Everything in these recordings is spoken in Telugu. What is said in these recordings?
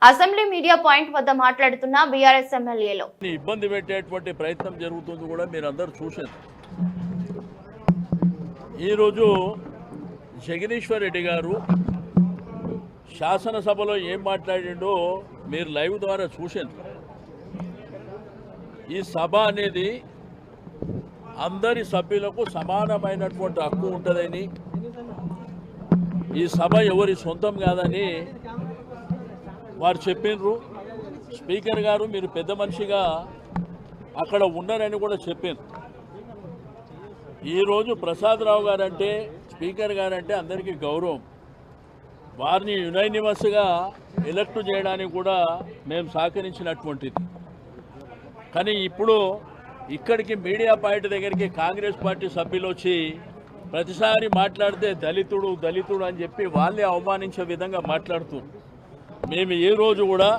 అసెంబ్లీ మీడియా పాయింట్ వద్ద మాట్లాడుతున్న బీఆర్ఎస్ ఎమ్మెల్యేలు ఇబ్బంది పెట్టేటువంటి ప్రయత్నం జరుగుతుంది కూడా మీరందరూ చూశారు. ఈరోజు జగదీశ్వర్ రెడ్డి గారు శాసనసభలో ఏం మాట్లాడిండో మీరు లైవ్ ద్వారా చూశారు. ఈ సభ అనేది అందరి సభ్యులకు సమానమైనటువంటి హక్కు ఉంటుందని, ఈ సభ ఎవరి సొంతం కాదని వారు చెప్పినారు. స్పీకర్ గారు మీరు పెద్ద మనిషిగా అక్కడ ఉన్నారని కూడా చెప్పారు. ఈరోజు ప్రసాదరావు గారంటే, స్పీకర్ గారంటే అందరికీ గౌరవం. వారిని యునైనిమస్గా ఎలక్ట్ చేయడానికి కూడా మేము సహకరించినటువంటిది. కానీ ఇప్పుడు ఇక్కడికి మీడియా పాయింట్ దగ్గరికి కాంగ్రెస్ పార్టీ సభ్యులు వచ్చి ప్రతిసారి మాట్లాడితే దళితుడు దళితుడు అని చెప్పి వాళ్ళే అవమానించే విధంగా మాట్లాడుతున్నారు. మేము ఏ రోజు కూడా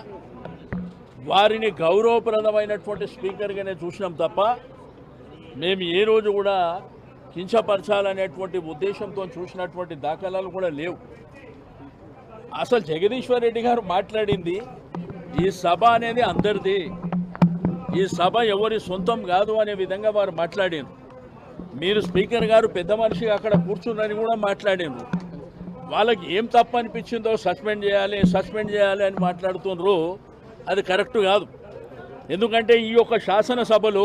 వారిని గౌరవప్రదమైనటువంటి స్పీకర్గానే చూసినాం తప్ప మేము ఏ రోజు కూడా కించపరచాలనేటువంటి ఉద్దేశంతో చూసినటువంటి దాఖలాలు కూడా లేవు. అసలు జగదీశ్వర్ రెడ్డి గారు మాట్లాడింది, ఈ సభ అనేది అందరిది, ఈ సభ ఎవరి సొంతం కాదు అనే విధంగా వారు మాట్లాడారు. మీరు స్పీకర్ గారు పెద్ద మనిషిగా అక్కడ కూర్చున్నారని కూడా మాట్లాడారు. వాళ్ళకి ఏం తప్పు అనిపించిందో సస్పెండ్ చేయాలి అని మాట్లాడుతున్నారు. అది కరెక్ట్ కాదు. ఎందుకంటే ఈ యొక్క శాసనసభలో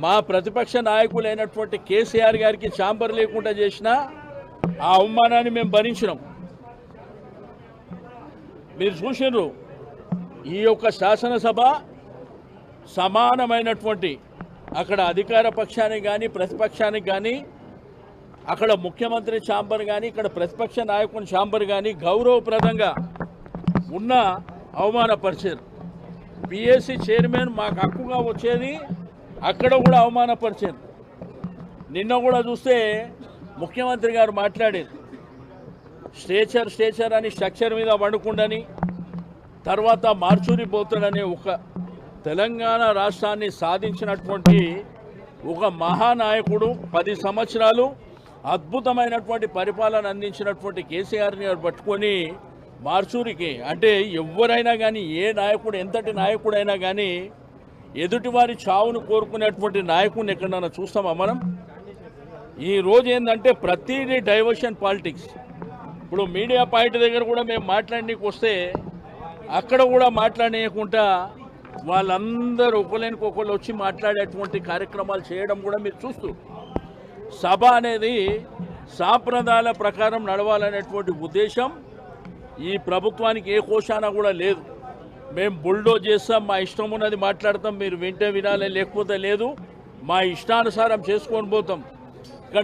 మా ప్రతిపక్ష నాయకులైనటువంటి కేసీఆర్ గారికి ఛాంబర్ లేకుండా చేసిన ఆ అవమానాన్ని మేము భరించినాం. మీరు చూసినారు, ఈ యొక్క శాసనసభ సమానమైనటువంటి, అక్కడ అధికార పక్షానికి కానీ ప్రతిపక్షానికి కానీ, అక్కడ ముఖ్యమంత్రి ఛాంబర్ కానీ ఇక్కడ ప్రతిపక్ష నాయకుని ఛాంబర్ కానీ గౌరవప్రదంగా ఉన్న అవమానపరిచారు. పిఎస్సి చైర్మన్ మాకు హక్కుగా వచ్చేది అక్కడ కూడా అవమానపరిచారు. నిన్న కూడా చూస్తే ముఖ్యమంత్రి గారు మాట్లాడారు, స్టేచర్ అని స్ట్రక్చర్ మీద వండుకుండని, తర్వాత మార్చూరి పోతాడని ఒక తెలంగాణ రాష్ట్రాన్ని సాధించినటువంటి ఒక మహానాయకుడు, 10 సంవత్సరాలు అద్భుతమైనటువంటి పరిపాలన అందించినటువంటి కేసీఆర్ని పట్టుకొని మార్చూరికి అంటే ఎవరైనా కానీ, ఏ నాయకుడు ఎంతటి నాయకుడైనా కానీ ఎదుటివారి చావును కోరుకునేటువంటి నాయకుడిని ఎక్కడన్నా చూస్తామా మనం? ఈ రోజు ఏంటంటే ప్రతిదీ డైవర్షన్ పాలిటిక్స్. ఇప్పుడు మీడియా పాయింట్ దగ్గర కూడా మేము మాట్లాడనీకి వస్తే అక్కడ కూడా మాట్లాడనీయకుండా వాళ్ళందరూ ఒకళ్ళనికొకళ్ళు వచ్చి మాట్లాడేటువంటి కార్యక్రమాలు చేయడం కూడా మీరు చూస్తూ, సభ అనేది సాంప్రదాయాల ప్రకారం నడవాలనేటువంటి ఉద్దేశం ఈ ప్రభుత్వానికి ఏ కోశాన కూడా లేదు. మేము బుల్డోజ్ చేస్తాం, మా ఇష్టం ఉన్నది మాట్లాడతాం, మీరు వింటే వినాలి లేకపోతే లేదు, మా ఇష్టానుసారం చేసుకొని పోతాం. ఇక్కడ